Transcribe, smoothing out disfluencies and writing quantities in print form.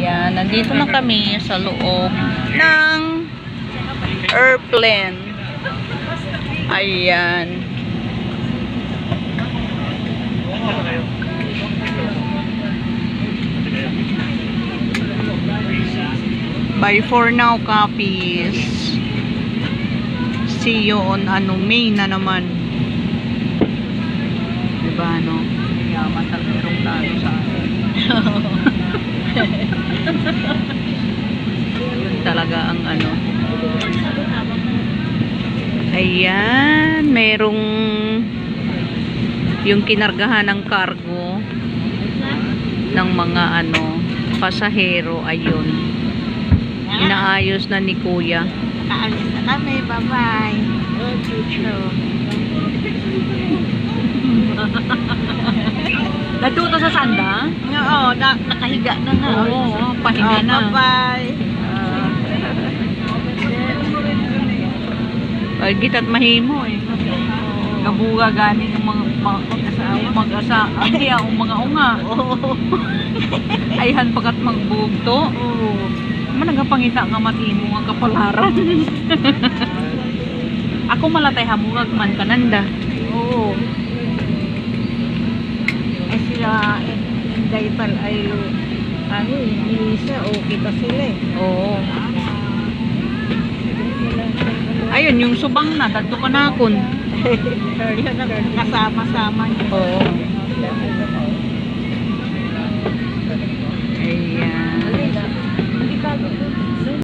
Ayan, nandito na kami sa loob ng airplane. Ayan. Buy for now copies. See you on May na naman. Diba ano? Yaman talaga merong plano sa akin. Yun talaga ang ano. Ayan, merong yung kinargahan ng cargo ng mga ano, pasahero. Ayun. Inaayos na ni Kuya. Kaalis na kami, bye-bye. Natuto sa sanda? Oo, nakahiga na nga. Oo, pahinga na. Bye-bye. Ay, gitat mahimo eh. Kabuga gani ng mga mag-asa. Hindi ang mga unga. Ayhan pagkat magbugto. Oo. Managapangita nga matimo nga kapalaran. Ako malatay hamungag man kananda. Oo. Ay sila, dahil pala ay, ano Lisa, okay pa sila eh. Oo. Ayun, yung subang na, dadto ka na akon. Yun ang kasama-sama niya. Oo.